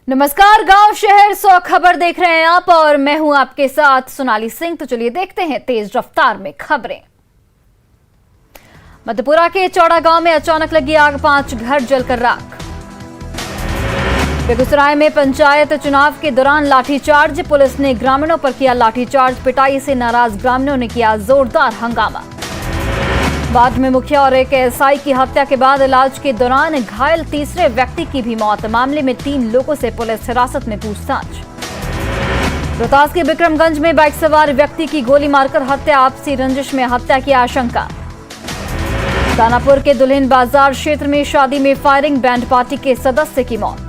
नमस्कार, गांव शहर 100 खबर देख रहे हैं आप और मैं हूं आपके साथ सोनाली सिंह। तो चलिए देखते हैं तेज रफ्तार में खबरें। मधेपुरा के चौड़ा गांव में अचानक लगी आग, 5 घर जलकर राख। बेगूसराय में पंचायत चुनाव के दौरान लाठीचार्ज, पुलिस ने ग्रामीणों पर किया लाठीचार्ज, पिटाई से नाराज ग्रामीणों ने किया जोरदार हंगामा। बाद में मुखिया और एक एसआई की हत्या के बाद इलाज के दौरान घायल तीसरे व्यक्ति की भी मौत, मामले में 3 लोगों से पुलिस हिरासत में पूछताछ। रोहतास के विक्रमगंज में बाइक सवार व्यक्ति की गोली मारकर हत्या, आपसी रंजिश में हत्या की आशंका। दानापुर के दुल्हिन बाजार क्षेत्र में शादी में फायरिंग, बैंड पार्टी के सदस्य की मौत।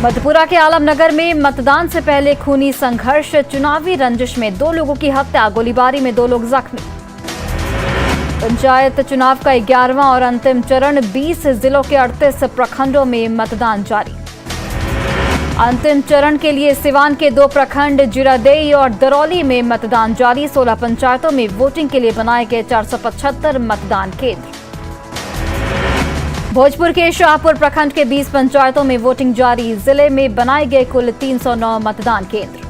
मधेपुरा के आलमनगर में मतदान से पहले खूनी संघर्ष, चुनावी रंजिश में 2 लोगों की हत्या, गोलीबारी में 2 लोग जख्मी। पंचायत चुनाव का 11वां और अंतिम चरण, 20 जिलों के 38 प्रखंडों में मतदान जारी। अंतिम चरण के लिए सिवान के 2 प्रखंड जीरादेई और दरौली में मतदान जारी। 16 पंचायतों में वोटिंग के लिए बनाए गए 475 मतदान केंद्र। भोजपुर के शाहपुर प्रखंड के 20 पंचायतों में वोटिंग जारी, जिले में बनाए गए कुल 309 मतदान केंद्र।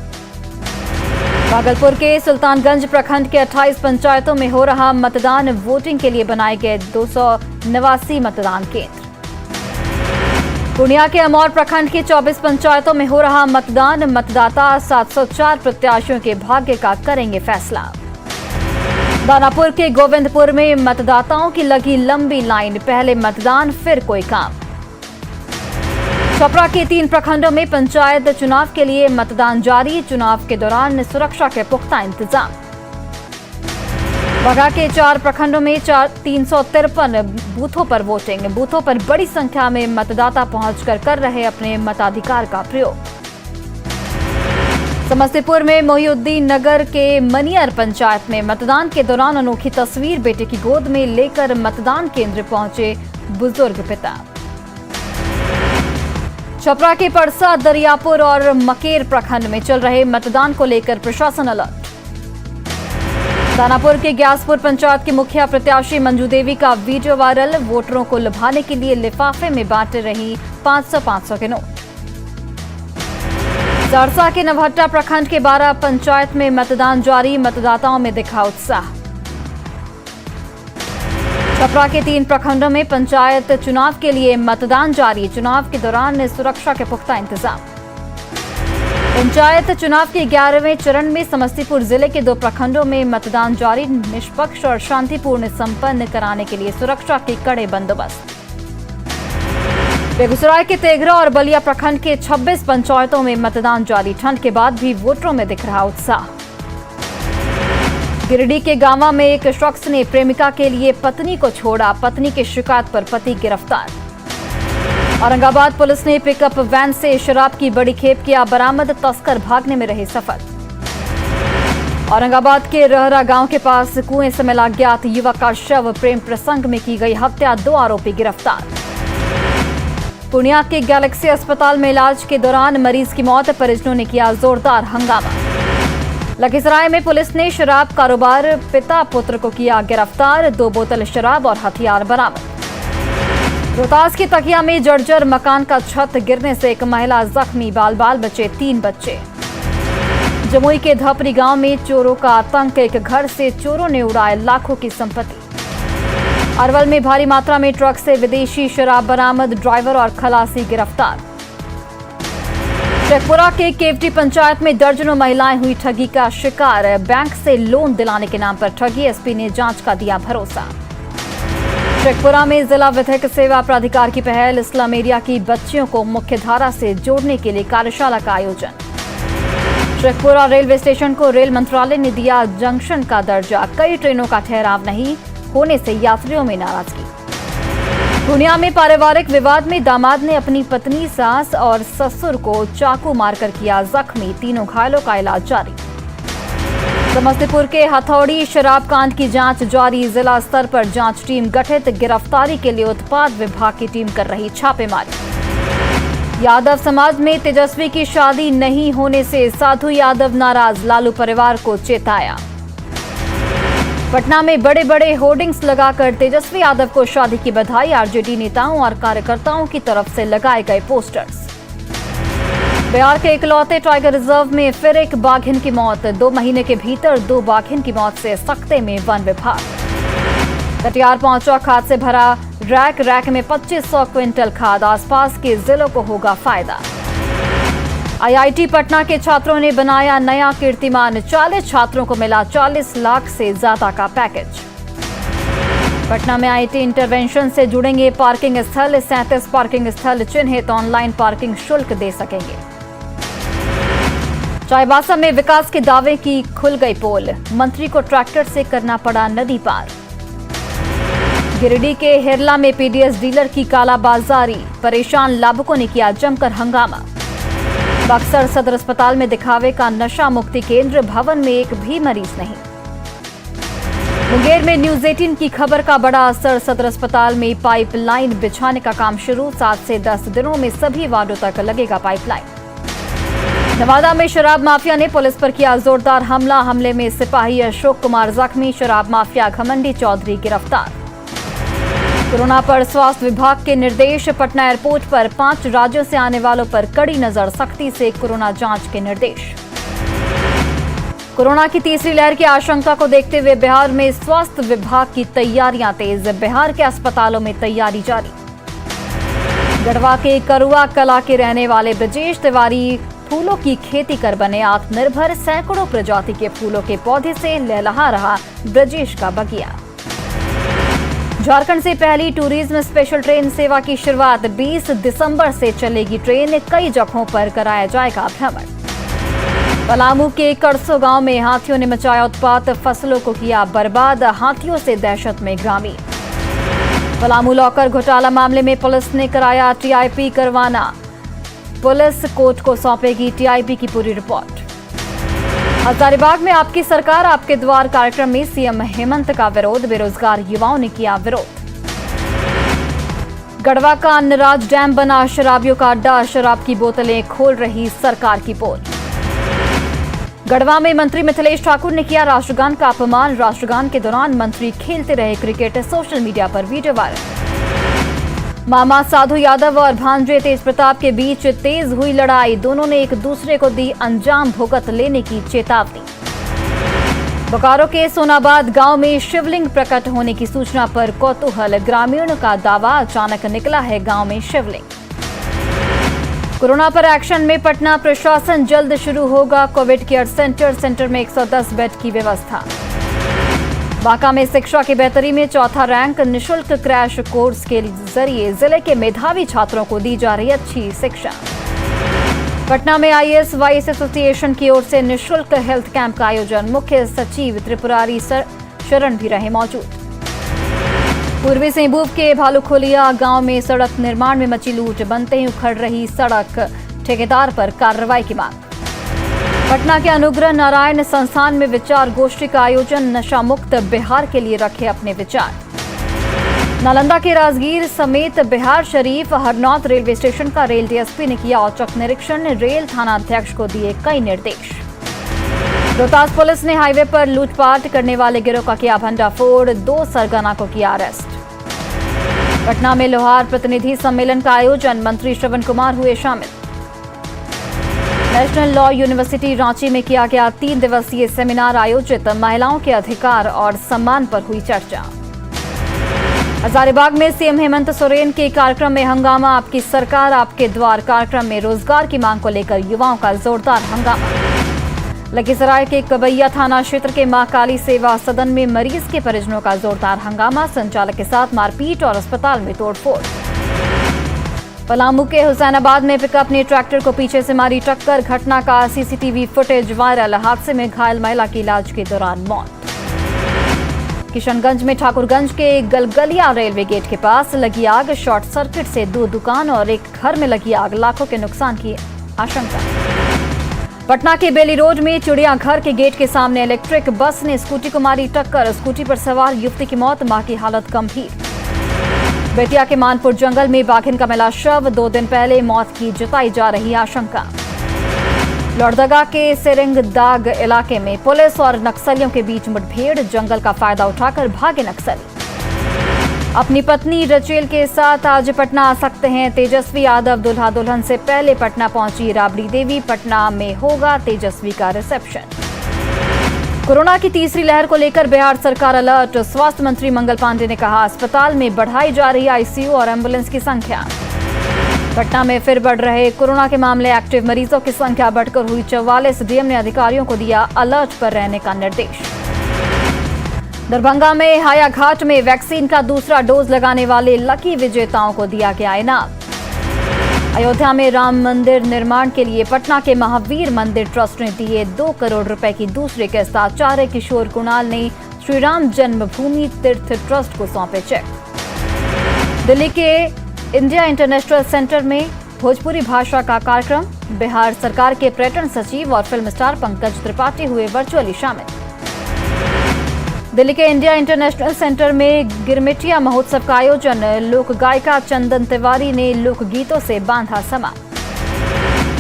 भागलपुर के सुल्तानगंज प्रखंड के 28 पंचायतों में हो रहा मतदान, वोटिंग के लिए बनाए गए 289 मतदान केंद्र। पूर्णिया के अमौर प्रखंड के 24 पंचायतों में हो रहा मतदान, मतदाता 704 प्रत्याशियों के भाग्य का करेंगे फैसला। दानापुर के गोविंदपुर में मतदाताओं की लगी लंबी लाइन, पहले मतदान फिर कोई काम। छपरा के 3 प्रखंडों में पंचायत चुनाव के लिए मतदान जारी, चुनाव के दौरान सुरक्षा के पुख्ता इंतजाम। बघा के 4 प्रखंडों में 353 बूथों पर वोटिंग, बूथों पर बड़ी संख्या में मतदाता पहुंचकर कर रहे अपने मताधिकार का प्रयोग। समस्तीपुर में मोहिउद्दीन नगर के मनियर पंचायत में मतदान के दौरान अनोखी तस्वीर, बेटे की गोद में लेकर मतदान केंद्र पहुंचे बुजुर्ग पिता। छपरा के परसा, दरियापुर और मकेर प्रखंड में चल रहे मतदान को लेकर प्रशासन अलर्ट। दानापुर के ग्यासपुर पंचायत की मुखिया प्रत्याशी मंजू देवी का वीडियो वायरल, वोटरों को लुभाने के लिए लिफाफे में बांट रही 500-500 के नोट। सरसा के नवहट्टा प्रखंड के 12 पंचायत में मतदान जारी, मतदाताओं में दिखा उत्साह। छपरा के 3 प्रखंडों में पंचायत चुनाव के लिए मतदान जारी, चुनाव के दौरान सुरक्षा के पुख्ता इंतजाम। पंचायत चुनाव के 11वें चरण में समस्तीपुर जिले के 2 प्रखंडों में मतदान जारी, निष्पक्ष और शांतिपूर्ण संपन्न कराने के लिए सुरक्षा के कड़े बंदोबस्त। बेगूसराय के तेघरा और बलिया प्रखंड के 26 पंचायतों में मतदान जारी, ठंड के बाद भी वोटरों में दिख रहा उत्साह। गिरिडीह के गांवा में एक शख्स ने प्रेमिका के लिए पत्नी को छोड़ा, पत्नी की शिकायत पर पति गिरफ्तार। औरंगाबाद पुलिस ने पिकअप वैन से शराब की बड़ी खेप किया बरामद, तस्कर भागने में रहे सफल। औरंगाबाद के रहरा गांव के पास कुएं से मिला अज्ञात युवक का शव, प्रेम प्रसंग में की गई हत्या, 2 आरोपी गिरफ्तार। पूर्णिया के गैलेक्सी अस्पताल में इलाज के दौरान मरीज की मौत, परिजनों ने किया जोरदार हंगामा। लखीसराय में पुलिस ने शराब कारोबार पिता पुत्र को किया गिरफ्तार, 2 बोतल शराब और हथियार बरामद। रोहतास की तकिया में जर्जर मकान का छत गिरने से एक महिला जख्मी, बाल बचे 3 बच्चे। जमुई के धपरी गांव में चोरों का आतंक, एक घर से चोरों ने उड़ाए लाखों की संपत्ति। अरवल में भारी मात्रा में ट्रक से विदेशी शराब बरामद, ड्राइवर और खलासी गिरफ्तार। शेखपुरा के केवटी पंचायत में दर्जनों महिलाएं हुई ठगी का शिकार, बैंक से लोन दिलाने के नाम पर ठगी, एसपी ने जांच का दिया भरोसा। शेखपुरा में जिला विधिक सेवा प्राधिकार की पहल, इस्लाम एरिया की बच्चियों को मुख्यधारा से जोड़ने के लिए कार्यशाला का आयोजन। शेखपुरा रेलवे स्टेशन को रेल मंत्रालय ने दिया जंक्शन का दर्जा, कई ट्रेनों का ठहराव नहीं होने से यात्रियों में नाराजगी। पूर्णिया में पारिवारिक विवाद में दामाद ने अपनी पत्नी, सास और ससुर को चाकू मारकर किया जख्मी, 3 घायलों का इलाज जारी। समस्तीपुर के हथौड़ी शराब कांड की जांच जारी, जिला स्तर पर जांच टीम गठित, गिरफ्तारी के लिए उत्पाद विभाग की टीम कर रही छापेमारी। यादव समाज में तेजस्वी की शादी नहीं होने से साधु यादव नाराज, लालू परिवार को चेताया। पटना में बड़े बड़े होर्डिंग्स लगाकर तेजस्वी यादव को शादी की बधाई, आरजेडी नेताओं और कार्यकर्ताओं की तरफ से लगाए गए पोस्टर्स। बिहार के इकलौते टाइगर रिजर्व में फिर एक बाघिन की मौत। 2 महीने के भीतर 2 बाघिन की मौत से सख्ते में वन विभाग। कटिहार पहुंचा खाद से भरा रैक में 2500 क्विंटल खाद। आसपास के जिलों को होगा फायदा। आईआईटी पटना के छात्रों ने बनाया नया कीर्तिमान। 40 छात्रों को मिला 40 लाख से ज्यादा का पैकेज। पटना में आईटी इंटरवेंशन से जुड़ेंगे पार्किंग स्थल। 37 पार्किंग स्थल चिन्हित। ऑनलाइन पार्किंग शुल्क दे सकेंगे। चाईबासा में विकास के दावे की खुल गई पोल। मंत्री को ट्रैक्टर से करना पड़ा नदी पार। गिरिडीह के हिरला में पीडीएस डीलर की कालाबाजारी। परेशान लाभुकों ने किया जमकर हंगामा। बक्सर सदर अस्पताल में दिखावे का नशा मुक्ति केंद्र। भवन में एक भी मरीज नहीं। मुंगेर में न्यूज 18 की खबर का बड़ा असर। सदर अस्पताल में पाइपलाइन बिछाने का काम शुरू। 7 से 10 दिनों में सभी वार्डों तक लगेगा पाइपलाइन। नवादा में शराब माफिया ने पुलिस पर किया जोरदार हमला। हमले में सिपाही अशोक कुमार जख्मी। शराब माफिया घमंडी चौधरी गिरफ्तार। कोरोना पर स्वास्थ्य विभाग के निर्देश। पटना एयरपोर्ट पर 5 राज्यों से आने वालों पर कड़ी नजर। सख्ती से कोरोना जांच के निर्देश। कोरोना की तीसरी लहर की आशंका को देखते हुए बिहार में स्वास्थ्य विभाग की तैयारियां तेज। बिहार के अस्पतालों में तैयारी जारी। गढ़वा के करुआ कला के रहने वाले ब्रजेश तिवारी फूलों की खेती कर बने आत्मनिर्भर। सैकड़ों प्रजाति के फूलों के पौधे से लहलहा रहा ब्रजेश का बगिया। झारखंड से पहली टूरिज्म स्पेशल ट्रेन सेवा की शुरुआत। 20 दिसंबर से चलेगी ट्रेन। कई जगहों पर कराया जाएगा भ्रमण। पलामू के करसो गांव में हाथियों ने मचाया उत्पात। फसलों को किया बर्बाद। हाथियों से दहशत में ग्रामीण। पलामू लॉकर घोटाला मामले में पुलिस ने कराया टीआईपी करवाना। पुलिस कोर्ट को सौंपेगी टीआईपी की पूरी रिपोर्ट। हजारीबाग में आपकी सरकार आपके द्वार कार्यक्रम में सीएम हेमंत का विरोध। बेरोजगार युवाओं ने किया विरोध। गढ़वा का अन्नराज डैम बना शराबियों का अड्डा। शराब की बोतलें खोल रही सरकार की पोल। गढ़वा में मंत्री मिथिलेश ठाकुर ने किया राष्ट्रगान का अपमान। राष्ट्रगान के दौरान मंत्री खेलते रहे क्रिकेट। सोशल मीडिया पर वीडियो वायरल। मामा साधु यादव और भांजे तेज प्रताप के बीच तेज हुई लड़ाई। दोनों ने एक दूसरे को दी अंजाम भुगत लेने की चेतावनी। बोकारो के सोनाबाद गांव में शिवलिंग प्रकट होने की सूचना पर कौतूहल। ग्रामीणों का दावा अचानक निकला है गांव में शिवलिंग। कोरोना पर एक्शन में पटना प्रशासन। जल्द शुरू होगा कोविड केयर सेंटर में 110 बेड की व्यवस्था। बांका में शिक्षा की बेहतरी में 4था रैंक। निशुल्क क्रैश कोर्स के जरिए जिले के मेधावी छात्रों को दी जा रही अच्छी शिक्षा। पटना में आईएएस वाईएएस एसोसिएशन की ओर से निशुल्क हेल्थ कैंप का आयोजन। मुख्य सचिव त्रिपुरारी शरण भी रहे मौजूद। पूर्वी सिंहभूम के भालूखोलिया गांव में सड़क निर्माण में मची लूट। बनते ही उखड़ रही सड़क। ठेकेदार पर कार्रवाई की मांग। पटना के अनुग्रह नारायण संस्थान में विचार गोष्ठी का आयोजन। नशा मुक्त बिहार के लिए रखे अपने विचार। नालंदा के राजगीर समेत बिहार शरीफ हरनौत रेलवे स्टेशन का रेल डीएसपी ने किया औचक निरीक्षण। रेल थाना अध्यक्ष को दिए कई निर्देश। रोहतास पुलिस ने हाईवे पर लूटपाट करने वाले गिरोह का किया भंडाफोड़। 2 सरगना को किया अरेस्ट। पटना में लोहार प्रतिनिधि सम्मेलन का आयोजन। मंत्री श्रवण कुमार हुए शामिल। नेशनल लॉ यूनिवर्सिटी रांची में किया गया 3 दिवसीय सेमिनार आयोजित। महिलाओं के अधिकार और सम्मान पर हुई चर्चा। हजारीबाग में सीएम हेमंत सोरेन के कार्यक्रम में हंगामा। आपकी सरकार आपके द्वार कार्यक्रम में रोजगार की मांग को लेकर युवाओं का जोरदार हंगामा। लखीसराय के कबैया थाना क्षेत्र के मां काली सेवा सदन में मरीज के परिजनों का जोरदार हंगामा। संचालक के साथ मारपीट और अस्पताल में तोड़फोड़। पलामू के हुसैनाबाद में पिकअप ने ट्रैक्टर को पीछे से मारी टक्कर। घटना का सीसीटीवी फुटेज वायरल। हादसे में घायल महिला की इलाज के दौरान मौत। किशनगंज में ठाकुरगंज के गलगलिया रेलवे गेट के पास लगी आग। शॉर्ट सर्किट से 2 दुकान और एक घर में लगी आग। लाखों के नुकसान की आशंका। पटना के बेली रोड में चिड़ियाघर के गेट के सामने इलेक्ट्रिक बस ने स्कूटी को मारी टक्कर। स्कूटी पर सवार युवती की मौत। मां की हालत गंभीर। बेतिया के मानपुर जंगल में बाघिन का मिला शव। 2 दिन पहले मौत की जताई जा रही आशंका। लोहरदगा के सेरेंगदाग इलाके में पुलिस और नक्सलियों के बीच मुठभेड़। जंगल का फायदा उठाकर भागे नक्सली। अपनी पत्नी रचेल के साथ आज पटना आ सकते हैं तेजस्वी यादव। दुल्हा दुल्हन से पहले पटना पहुंची राबड़ी देवी। पटना में होगा तेजस्वी का रिसेप्शन। कोरोना की तीसरी लहर को लेकर बिहार सरकार अलर्ट। स्वास्थ्य मंत्री मंगल पांडे ने कहा, अस्पताल में बढ़ाई जा रही आईसीयू और एम्बुलेंस की संख्या। पटना में फिर बढ़ रहे कोरोना के मामले। एक्टिव मरीजों की संख्या बढ़कर हुई 44। डीएम ने अधिकारियों को दिया अलर्ट पर रहने का निर्देश। दरभंगा में हायाघाट में वैक्सीन का दूसरा डोज लगाने वाले लकी विजेताओं को दिया गया इनाम। अयोध्या में राम मंदिर निर्माण के लिए पटना के महावीर मंदिर ट्रस्ट ने दिए 2 करोड़ रुपए की दूसरी किस्त। आचार्य किशोर कुणाल ने श्री राम जन्मभूमि तीर्थ ट्रस्ट को सौंपे चेक। दिल्ली के इंडिया इंटरनेशनल सेंटर में भोजपुरी भाषा का कार्यक्रम। बिहार सरकार के पर्यटन सचिव और फिल्म स्टार पंकज त्रिपाठी हुए वर्चुअली शामिल। दिल्ली के इंडिया इंटरनेशनल सेंटर में गिरमिटिया महोत्सव का आयोजन। लोक गायिका चंदन तिवारी ने लोकगीतों से बांधा समा।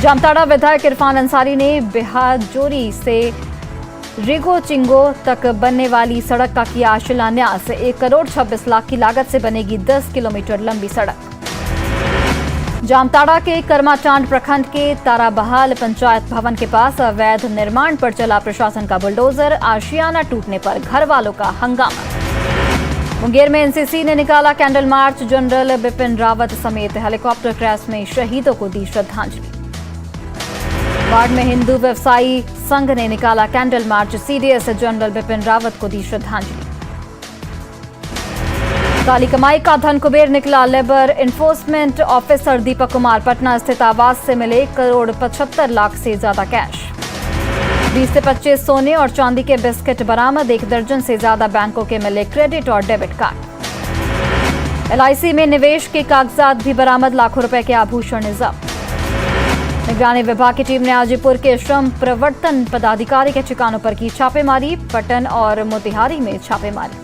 जामताड़ा विधायक इरफान अंसारी ने बिहाजोरी से रिगो चिंगो तक बनने वाली सड़क का किया शिलान्यास। 1 करोड़ 26 लाख की लागत से बनेगी 10 किलोमीटर लंबी सड़क। जामताड़ा के कर्माटांड प्रखंड के ताराबहाल पंचायत भवन के पास अवैध निर्माण पर चला प्रशासन का बुलडोजर। आशियाना टूटने पर घर वालों का हंगामा। मुंगेर में एनसीसी ने निकाला candle march. General Bipin Rawat समेत हेलीकॉप्टर क्रैश में शहीदों को दी श्रद्धांजलि। बाढ़ में हिंदू व्यवसायी संघ ने निकाला candle march. CDS general Bipin Rawat को दी श्रद्धांजलि। काली कमाई का धन कुबेर निकला labour enforcement officer Deepak Kumar. Patna स्थित आवास से मिले 1 करोड़ 75 लाख से ज्यादा कैश। 20 से 25 सोने और चांदी के बिस्किट बरामद। 1 दर्जन से ज्यादा बैंकों के मिले क्रेडिट और डेबिट कार्ड। एलआईसी में निवेश के कागजात भी बरामद। लाखों रुपए के आभूषण जब्त। निगरानी विभाग की टीम ने हाजीपुर के श्रम प्रवर्तन पदाधिकारी के ठिकानों पर की छापेमारी। पटन और मोतिहारी में छापेमारी।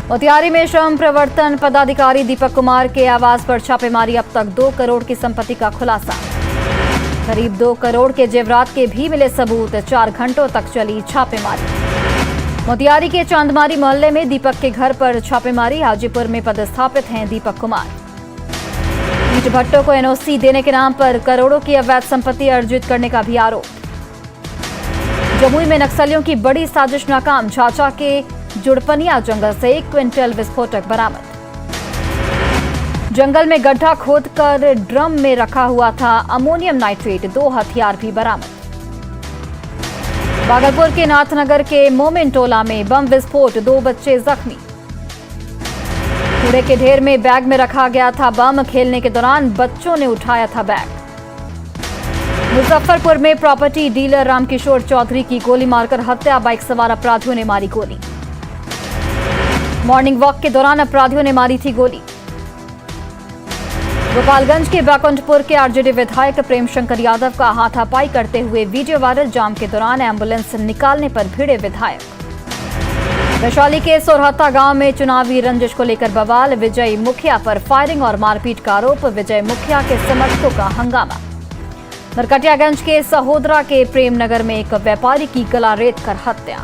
मोतिहारी में श्रम प्रवर्तन पदाधिकारी दीपक कुमार के आवास पर छापेमारी। अब तक 2 करोड़ की संपत्ति का खुलासा। करीब 2 करोड़ के जेवरात के भी मिले सबूत। 4 घंटों तक चली छापेमारी। मोतिहारी के चांदमारी मोहल्ले में दीपक के घर पर छापेमारी। हाजीपुर में पदस्थापित हैं दीपक कुमार। ईंट भट्टों को एनओसी देने के नाम पर करोड़ों की अवैध संपत्ति अर्जित करने का भी आरोप। जमुई में नक्सलियों की बड़ी साजिश नाकाम। झाझा के जुड़पनिया जंगल से 1 क्विंटल विस्फोटक बरामद। जंगल में गड्ढा खोदकर ड्रम में रखा हुआ था अमोनियम नाइट्रेट। 2 हथियार भी बरामद। भागलपुर के नाथनगर के मोमिन टोला में बम विस्फोट। 2 बच्चे जख्मी। कूड़े के ढेर में बैग में रखा गया था बम। खेलने के दौरान बच्चों ने उठाया था बैग। मुजफ्फरपुर में प्रॉपर्टी डीलर रामकिशोर चौधरी की गोली मारकर हत्या। बाइक सवार अपराधियों ने मारी गोली। मॉर्निंग वॉक के दौरान अपराधियों ने मारी थी गोली। गोपालगंज के बैकुंठपुर के आरजेडी विधायक प्रेम शंकर यादव का हाथापाई करते हुए वीडियो वायरल। जाम के दौरान एम्बुलेंस निकालने पर भिड़े विधायक। वैशाली के सोरहत्ता गांव में चुनावी रंजिश को लेकर बवाल। विजय मुखिया पर फायरिंग और मारपीट का आरोप। विजय मुखिया के समर्थकों का हंगामा। नरकटियागंज के सहोदरा के प्रेमनगर में एक व्यापारी की गला रेत कर हत्या।